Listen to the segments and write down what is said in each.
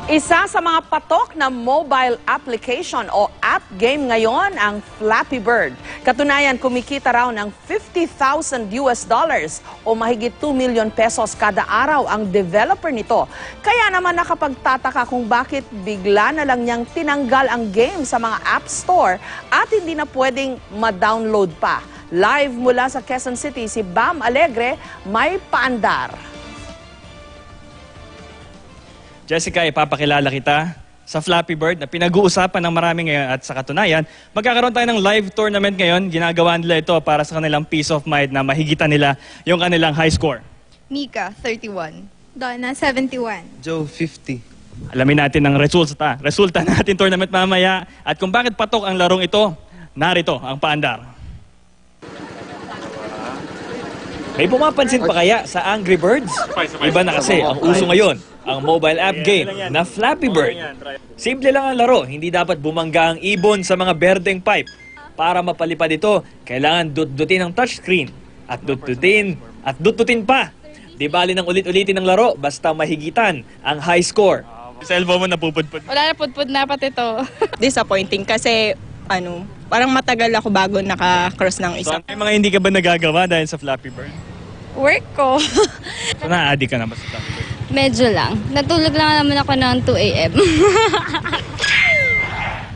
Isa sa mga patok na mobile application o app game ngayon ang Flappy Bird. Katunayan, kumikita raw ng $50,000 o mahigit 2 million pesos kada araw ang developer nito. Kaya naman nakapagtataka kung bakit bigla na lang niyang tinanggal ang game sa mga app store at hindi na pwedeng ma-download pa. Live mula sa Quezon City, si Bam Alegre may paandar. Jessica, ipapakilala kita sa Flappy Bird na pinag-uusapan ng marami ngayon at sa katunayan, magkakaroon tayo ng live tournament ngayon. Ginagawa nila ito para sa kanilang peace of mind na mahigitan nila yung kanilang high score. Mika, 31. Donna, 71. Joe, 50. Alamin natin ang resulta natin tournament mamaya at kung bakit patok ang larong ito, narito ang paandar. May pumapansin pa kaya sa Angry Birds? Iba na kasi ang uso ngayon, ang mobile app game na Flappy Bird. Simple lang ang laro, hindi dapat bumangga ang ibon sa mga berdeng pipe. Para mapalipad ito, kailangan dut-dutin ang touchscreen. At dut-dutin pa. Di bali nang ulit-ulitin ang laro, basta mahigitan ang high score. Sa elbow mo napupudpud. Wala na, pudpud na pati ito. Disappointing kasi parang matagal ako bago naka-cross ng isa. So, may mga hindi ka ba nagagawa dahil sa Flappy Bird? Work ko. So, na-addict ka na ba sa Flappy Bird? Medyo lang. Natulog lang naman ako ng 2 a.m.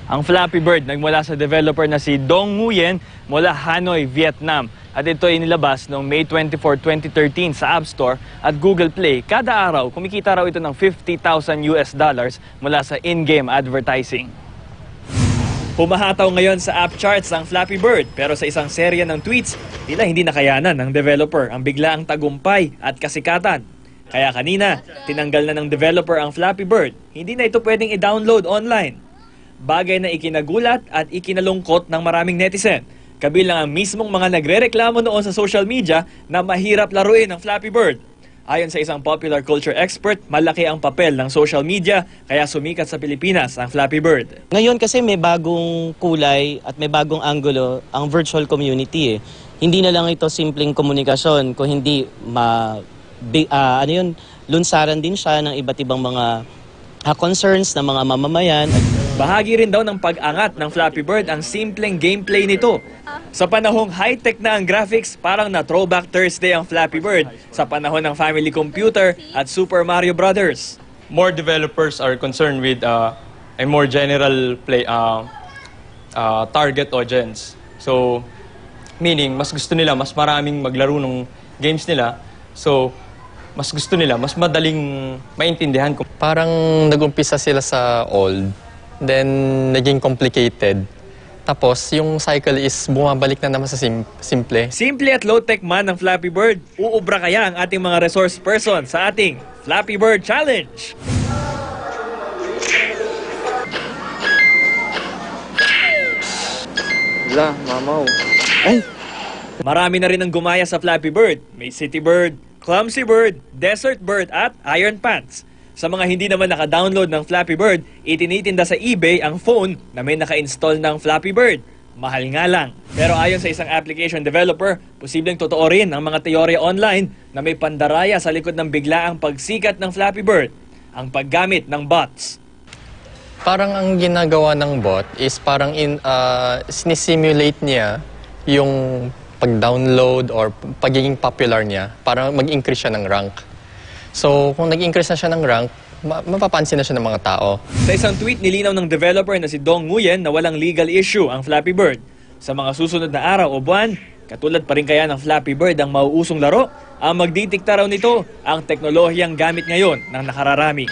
Ang Flappy Bird nagmula sa developer na si Dong Nguyen mula Hanoi, Vietnam. At ito ay nilabas noong May 24, 2013 sa App Store at Google Play. Kada araw, kumikita raw ito ng $50,000 mula sa in-game advertising. Pumahataw ngayon sa app charts ang Flappy Bird pero sa isang serya ng tweets, tila hindi nakayanan ng developer ang biglaang tagumpay at kasikatan. Kaya kanina, tinanggal na ng developer ang Flappy Bird. Hindi na ito pwedeng i-download online. Bagay na ikinagulat at ikinalungkot ng maraming netizen. Kabilang ang mismong mga nagrereklamo noon sa social media na mahirap laruin ang Flappy Bird. Ayon sa isang popular culture expert, malaki ang papel ng social media kaya sumikat sa Pilipinas ang Flappy Bird. Ngayon kasi may bagong kulay at may bagong anggulo ang virtual community. Hindi na lang ito simpleng komunikasyon, kung hindi lunsaran din siya ng iba't ibang mga concerns ng mga mamamayan. Bahagi rin daw ng pag-angat ng Flappy Bird ang simpleng gameplay nito. Sa panahong high-tech na ang graphics, parang na Throwback Thursday ang Flappy Bird sa panahon ng Family Computer at Super Mario Brothers. More developers are concerned with a more general target audience. So, meaning, mas gusto nila, mas maraming maglaro ng games nila. So, mas gusto nila, mas madaling maintindihan. Parang nag-umpisa sila sa old, then naging complicated. Tapos yung cycle is bumabalik na naman sa simple. Simple at low-tech man ng Flappy Bird, uubra kaya ang ating mga resource person sa ating Flappy Bird Challenge. Wala, mamaw. Ay! Marami na rin ang gumaya sa Flappy Bird. May City Bird, Clumsy Bird, Desert Bird at Iron Pants. Sa mga hindi naman naka-download ng Flappy Bird, itinitinda sa eBay ang phone na may naka-install ng Flappy Bird. Mahal nga lang. Pero ayon sa isang application developer, posibleng totoo rin ang mga teorya online na may pandaraya sa likod ng biglaang pagsikat ng Flappy Bird, ang paggamit ng bots. Parang ang ginagawa ng bot is parang sinisimulate niya yung pag-download or pagiging popular niya para mag-increase siya ng rank. So, kung nag-increase na siya ng rank, mapapansin na siya ng mga tao. Sa isang tweet, nilinaw ng developer na si Dong Nguyen na walang legal issue ang Flappy Bird. Sa mga susunod na araw o buwan, katulad pa rin kaya ng Flappy Bird ang mauusong laro, ang magdidikta raw nito ang teknolohiyang gamit ngayon ng nakararami.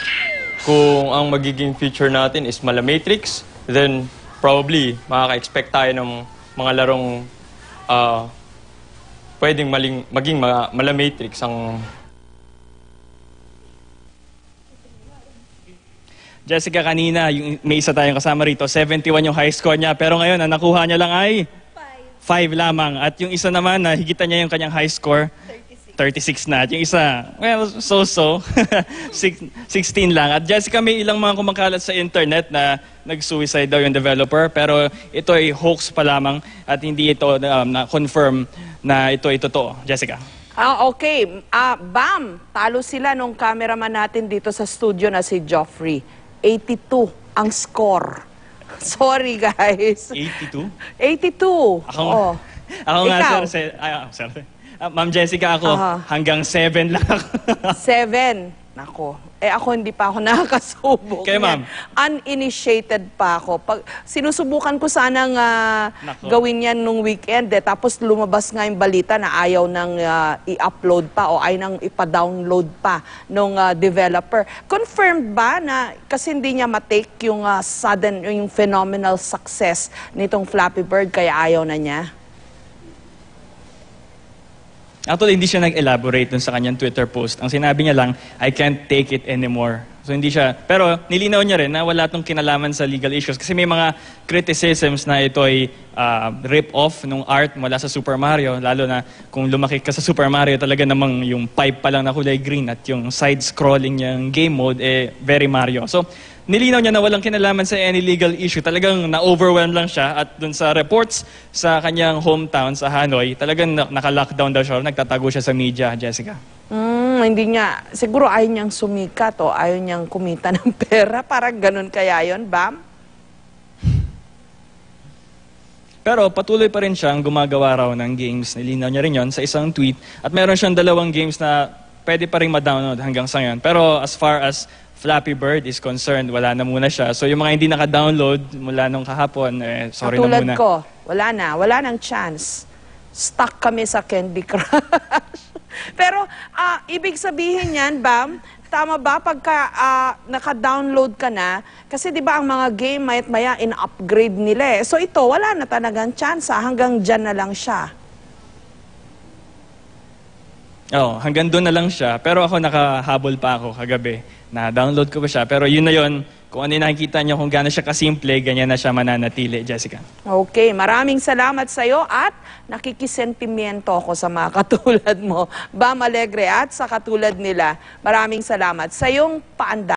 Kung ang magiging feature natin is Malamatrix, then probably makaka-expect tayo ng mga larong pwedeng maging Malamatrix ang... Jessica, kanina, may isa tayong kasama rito, 71 yung high score niya. Pero ngayon, ang nakuha niya lang ay 5 lamang. At yung isa naman, higitan niya yung kanyang high score, 36 na. At yung isa, well, so-so, 16 lang. At Jessica, may ilang mga kumakalat sa internet na nag-suicide daw yung developer. Pero ito ay hoax pa lamang at hindi ito na-confirm na ito ay totoo. Jessica. Okay. Bam, talo sila nung cameraman natin dito sa studio na si Joffrey. 82 ang score. Sorry, guys. 82? 82. Ako, Oo. ako nga, Ikaw? sir. Ma'am Jessica, ako, hanggang 7 lang ako. 7. Nako. Ako hindi pa ako nakakasubok. Kayo, ma'am? Uninitiated pa ako. Sinusubukan ko sanang Nako. gawin yan nung weekend. Tapos lumabas nga yung balita na ayaw nang i-upload pa o ayaw nang ipa-download pa nung developer. Confirmed ba na kasi hindi niya matake yung sudden, yung phenomenal success nitong Flappy Bird kaya ayaw na niya? Actually, hindi siya nag-elaborate dun sa kanyang Twitter post. Ang sinabi niya lang, I can't take it anymore. So hindi siya, pero nilinaw niya rin na wala tong kinalaman sa legal issues kasi may mga criticisms na ito ay rip-off nung art mula sa Super Mario. Lalo na kung lumaki ka sa Super Mario, talaga namang yung pipe pa lang na kulay green at yung side-scrolling niyang game mode, very Mario. So nilinaw niya na walang kinalaman sa any legal issue. Talagang na-overwhelm lang siya at dun sa reports sa kanyang hometown sa Hanoi, talagang naka-lockdown daw siya, nagtatago siya sa media, Jessica. Hindi niya, siguro ayaw niyang sumikat o ayaw niyang kumita ng pera. Parang ganun kaya yun, Bam? Pero patuloy pa rin siyang gumagawa raw ng games. Nilinaw niya rin yon sa isang tweet. At meron siyang 2 games na pwede pa rin ma-download hanggang sa ngayon. Pero as far as Flappy Bird is concerned, wala na muna siya. So yung mga hindi naka-download mula nung kahapon, sorry Katulad na muna. ko, wala nang chance. Stuck kami sa Candy Crush. Pero ibig sabihin yan, Bam, tama ba pagka naka-download ka na? Kasi di ba ang mga game mayat-maya in-upgrade nila eh. So ito, wala na talagang chance. Hanggang dyan na lang siya. Hanggang doon na lang siya. Pero ako nakahabol pa ako kagabi. Na-download ko pa siya. Pero yun na yun, kung ano yung nakikita niyo, kung gaano siya kasimple, ganyan na siya mananatili, Jessica. Okay, maraming salamat sa iyo at nakikisentimiento ako sa mga katulad mo. Bam Alegre at sa katulad nila. Maraming salamat sa iyong paanda.